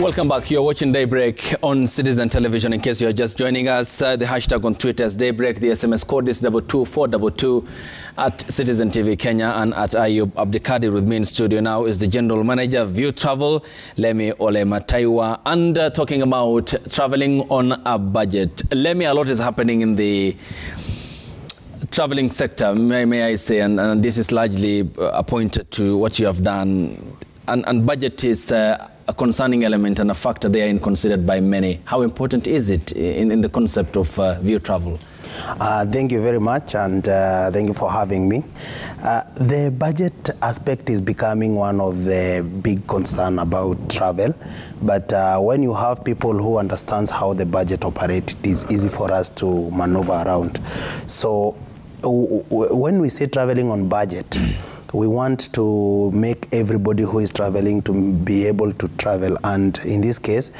Welcome back. You're watching Daybreak on Citizen Television. In case you're just joining us, the hashtag on Twitter is Daybreak. The SMS code is 22422 at Citizen TV Kenya, and at Ayub Abdikadir. With me in studio now is the General Manager of Viutravel, Lemi Olemataiwa, and talking about traveling on a budget. Lemi, a lot is happening in the traveling sector, may I say, and this is largely appointed to what you have done. And budget is a concerning element and a factor they are considered by many. How important is it in the concept of Viutravel? Thank you very much, and thank you for having me. The budget aspect is becoming one of the big concern about travel, but when you have people who understands how the budget operates, it is easy for us to maneuver around. So when we say traveling on budget, we want to make everybody who is traveling to be able to travel, and in this case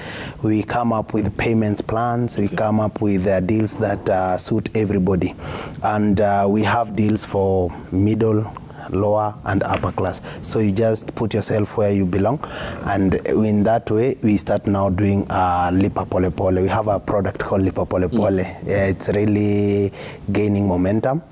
we come up with payments plans, we come up with deals that suit everybody, and we have deals for middle, lower and upper class. So you just put yourself where you belong, and in that way we start now doing Lipa Pole Pole. We have a product called Lipa Pole Pole. It's really gaining momentum.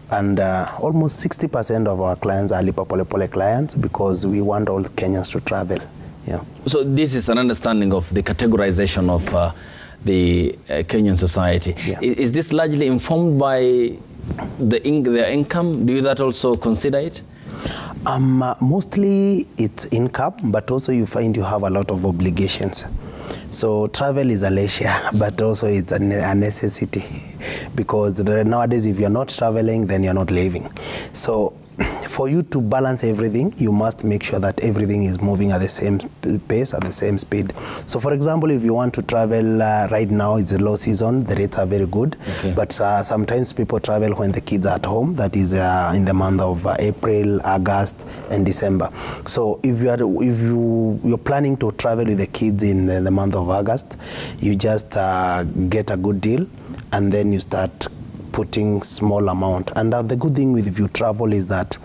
And almost 60% of our clients are Lipa Pole Pole clients, because we want all Kenyans to travel. Yeah. So this is an understanding of the categorization of the Kenyan society. Yeah. Is this largely informed by their income? Do you that also consider it? Mostly it's income, but also you find you have a lot of obligations. So travel is a leisure, but also it's a necessity, because nowadays if you're not traveling, then you're not living. So for you to balance everything, you must make sure that everything is moving at the same pace, at the same speed. So for example, if you want to travel right now, it's a low season, the rates are very good. Okay. But sometimes people travel when the kids are at home, that is in the month of April, August and December. So if you're planning to travel with the kids in the month of August, you just get a good deal, and then you start putting small amount. And the good thing with Viutravel is that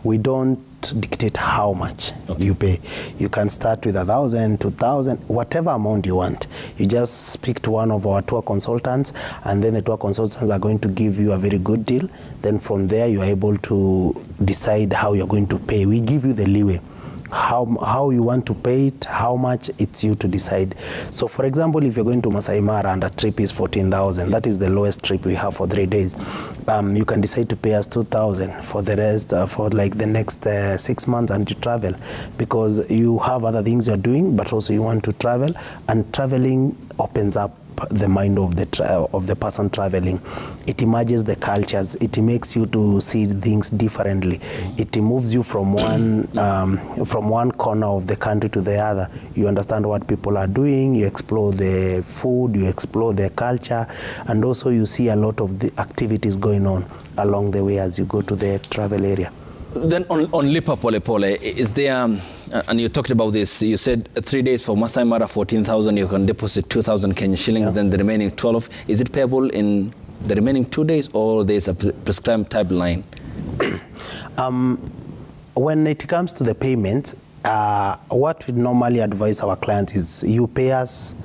we don't dictate how much you pay. You can start with 1,000, 2,000, whatever amount you want. You just speak to one of our tour consultants, and then the tour consultants are going to give you a very good deal. Then from there you are able to decide how you're going to pay. We give you the leeway. How you want to pay it, how much, it's you to decide. So for example, if you're going to Masai Mara and a trip is 14,000, that is the lowest trip we have for 3 days. You can decide to pay us 2,000 for the rest, for like the next 6 months, and you travel, because you have other things you're doing, but also you want to travel, and traveling opens up the mind of the person traveling. It emerges the cultures. It makes you to see things differently. It moves you from one corner of the country to the other. You understand what people are doing. You explore the food. You explore their culture, and also you see a lot of the activities going on along the way as you go to the travel area. Then on Lipa Pole Pole, is there, and you talked about this, you said 3 days for Masai Mara, 14,000, you can deposit 2,000 Kenyan shillings, then the remaining 12. Is it payable in the remaining 2 days, or there's a prescribed timeline? When it comes to the payments, what we normally advise our clients is you pay us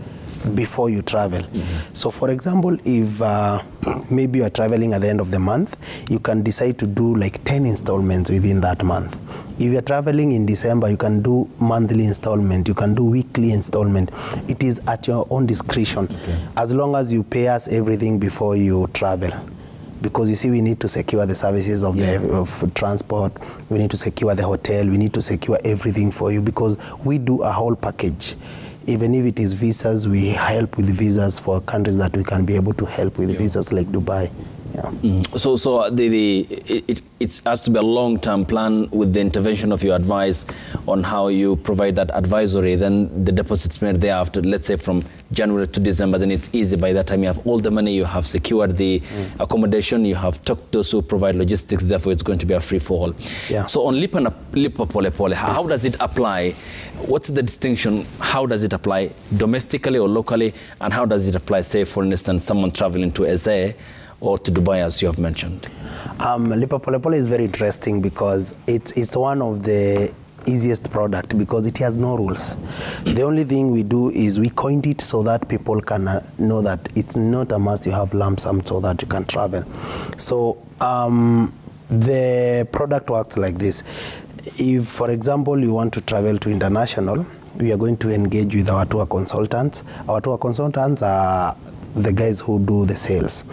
before you travel. So for example, if maybe you are traveling at the end of the month, you can decide to do like 10 installments within that month. If you're traveling in December, you can do monthly installment, you can do weekly installment. It is at your own discretion, as long as you pay us everything before you travel. Because you see, we need to secure the services of the transport, we need to secure the hotel, we need to secure everything for you, because we do a whole package. Even if it is visas, we help with visas for countries that we can be able to help with visas, like Dubai. So it has to be a long-term plan with the intervention of your advice on how you provide that advisory. Then the deposits made thereafter, let's say from January to December, then it's easy. By that time you have all the money, you have secured the accommodation, you have talked to those who provide logistics, therefore it's going to be a free-for-all. So on Lipa Pole Pole, how does it apply? What's the distinction? How does it apply domestically or locally? And how does it apply, say, for instance, someone traveling to SA or to Dubai, as you have mentioned? Lipa Pole Pole is very interesting, because it's one of the easiest product because it has no rules. The only thing we do is we coined it so that people can know that it's not a must you have lump sum so that you can travel. So the product works like this. If, for example, you want to travel to international, we are going to engage with our tour consultants. Our tour consultants are the guys who do the sales.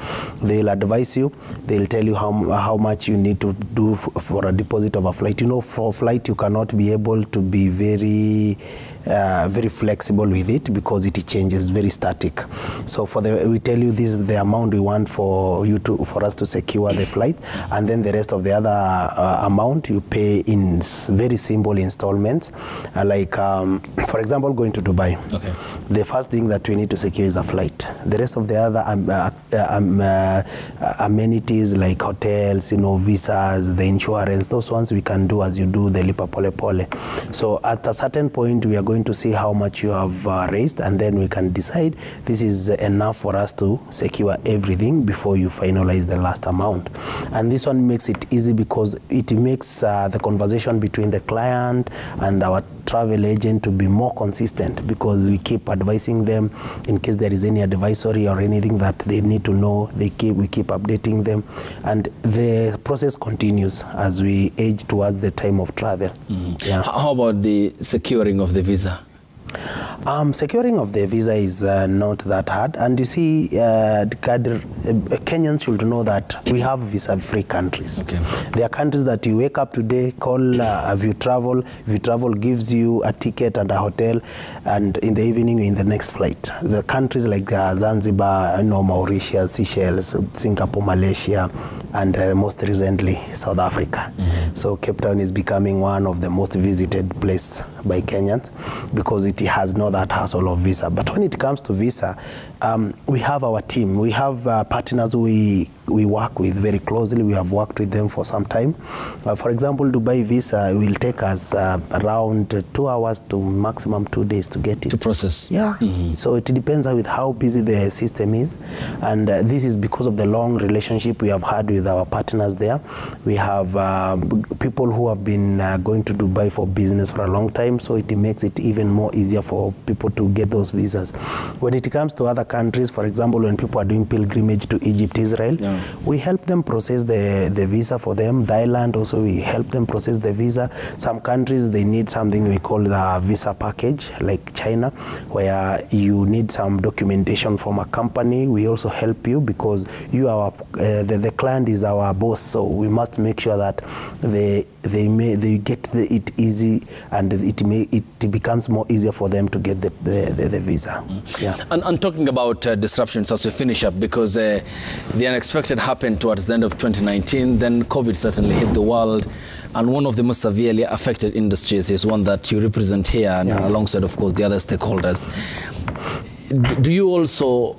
They'll advise you. They'll tell you how much you need to do for a deposit of a flight. You know, for a flight, you cannot be able to be very flexible with it because it changes, very static. So we tell you this is the amount we want for us to secure the flight, and then the rest of the other amount you pay in very simple installments. For example, going to Dubai. Okay. The first thing that we need to secure is a flight. The rest of the other amenities like hotels, you know, visas, the insurance, those ones we can do as you do the lipa pole pole. So at a certain point, we are going to see how much you have raised, and then we can decide this is enough for us to secure everything before you finalize the last amount. And this one makes it easy because it makes the conversation between the client and our travel agent to be more consistent, because we keep advising them in case there is any advisory or anything that they need to know. We keep updating them, and the process continues as we age towards the time of travel. Yeah. How about the securing of the visa? Securing of the visa is not that hard, and you see, Kenyans should know that we have visa-free countries. Okay. There are countries that you wake up today, call Viutravel. Viutravel gives you a ticket and a hotel, and in the evening you're in the next flight. The countries like Zanzibar, Mauritius, Seychelles, Singapore, Malaysia, and most recently South Africa. So Cape Town is becoming one of the most visited places by Kenyans because it has not that hassle of visa. But when it comes to visa, we have our team. We have partners we work with very closely. We have worked with them for some time. For example, Dubai visa will take us around 2 hours to maximum 2 days to get it. To process. Yeah. So it depends with how busy the system is. And this is because of the long relationship we have had with our partners there. We have people who have been going to Dubai for business for a long time, so it makes it even more easier for people to get those visas. When it comes to other countries, for example, when people are doing pilgrimage to Egypt, Israel, we help them process the visa for them. Thailand also, we help them process the visa. Some countries, they need something we call the visa package, like China, where you need some documentation from a company. We also help you because you are the client is our boss, so we must make sure that they get it easy, and it becomes more easier for them to get the visa. Yeah. And talking about disruptions as we finish up, because the unexpected happened towards the end of 2019, then COVID certainly hit the world, and one of the most severely affected industries is one that you represent here, and alongside, of course, the other stakeholders. Do you also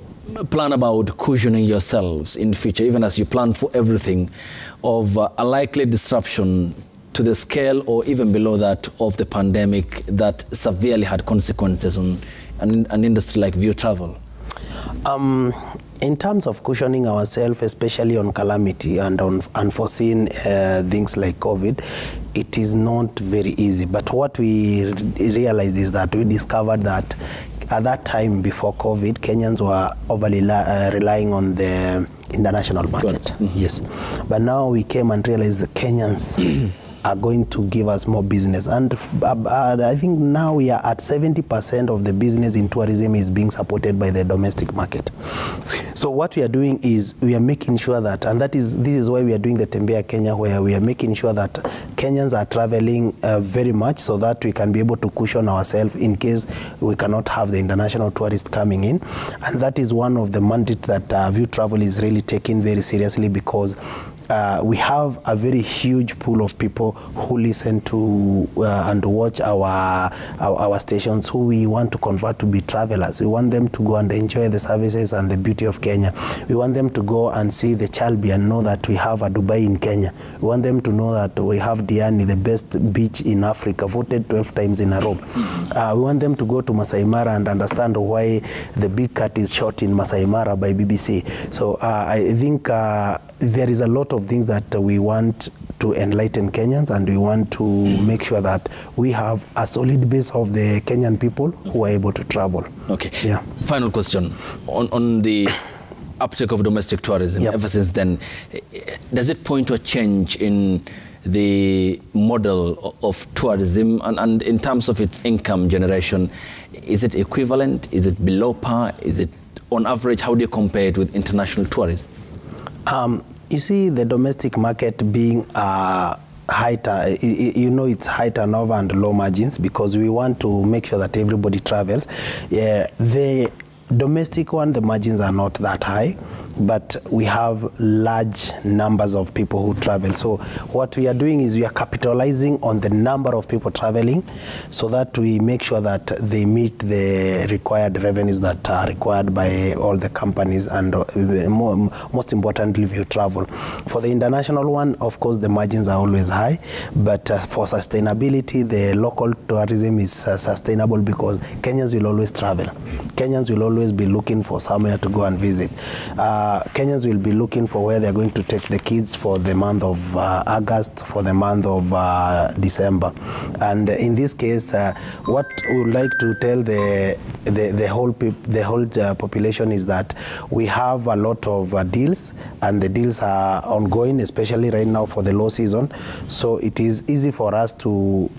plan about cushioning yourselves in future, even as you plan for everything, of a likely disruption to the scale or even below that of the pandemic that severely had consequences on an industry like Viutravel? In terms of cushioning ourselves, especially on calamity and on unforeseen things like COVID, it is not very easy. But what we realized is that we discovered that at that time before COVID, Kenyans were overly relying on the international market. Yes. But now we came and realized that Kenyans are going to give us more business, and I think now we are at 70% of the business in tourism is being supported by the domestic market. So what we are doing is we are making sure that, and this is why we are doing the Tembea Kenya, where we are making sure that Kenyans are traveling very much, so that we can be able to cushion ourselves in case we cannot have the international tourists coming in. And that is one of the mandates that Viutravel is really taking very seriously, because we have a very huge pool of people who listen to and watch our stations, who we want to convert to be travelers. We want them to go and enjoy the services and the beauty of Kenya. We want them to go and see the Chalbi and know that we have a Dubai in Kenya. We want them to know that we have Diani, the best beach in Africa, voted 12 times in a row. We want them to go to Masai Mara and understand why the big cat is shot in Masai Mara by BBC. So I think there is a lot of things that we want to enlighten Kenyans, and we want to make sure that we have a solid base of the Kenyan people who are able to travel. Okay. Yeah. Final question on the uptake of domestic tourism. Yep. Ever since then, does it point to a change in the model of tourism, and in terms of its income generation? Is it equivalent? Is it below par? Is it on average? How do you compare it with international tourists? You see, the domestic market being it's high turnover and low margins, because we want to make sure that everybody travels. The domestic one, the margins are not that high, but we have large numbers of people who travel. So what we are doing is we are capitalizing on the number of people traveling, so that we make sure that they meet the required revenues that are required by all the companies, and most importantly, Viutravel. For the international one, of course, the margins are always high, but for sustainability, the local tourism is sustainable, because Kenyans will always travel. Kenyans will always be looking for somewhere to go and visit. Kenyans will be looking for where they're going to take the kids for the month of August, for the month of December. And in this case, what we would like to tell the whole population is that we have a lot of deals, and the deals are ongoing, especially right now for the low season. So it is easy for us to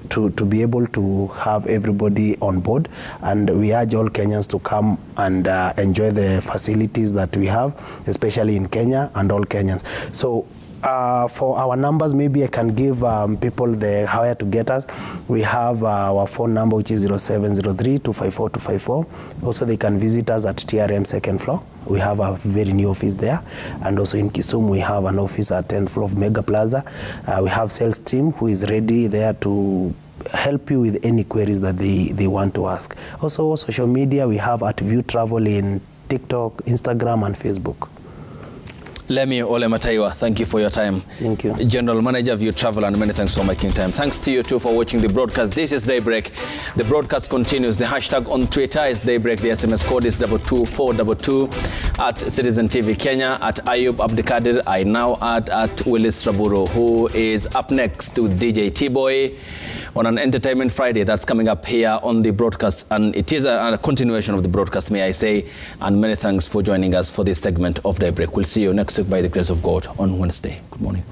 be able to have everybody on board, and we urge all Kenyans to come and enjoy the facilities that we have, especially in Kenya, and all Kenyans. So for our numbers, maybe I can give people where to get us. We have our phone number, which is 0703-254-254. Also, they can visit us at TRM second floor. We have a very new office there. And also in Kisumu, we have an office at 10th floor of Mega Plaza. We have sales team who is ready there to help you with any queries that they want to ask. Also, social media, we have at Viutravel in TikTok, Instagram, and Facebook. Lemi Ole Mataiwa, thank you for your time. Thank you. General Manager of Viutravel, and many thanks for making time. Thanks to you too for watching the broadcast. This is Daybreak. The broadcast continues. The hashtag on Twitter is Daybreak. The SMS code is 22422. At Citizen TV Kenya, at Ayub Abdikadir. I now add at Willis Raburo, who is up next to DJ T-Boy on an Entertainment Friday. That's coming up here on the broadcast, and it is a continuation of the broadcast, may I say. And many thanks for joining us for this segment of Daybreak. We'll see you next week by the grace of God on Wednesday. Good morning.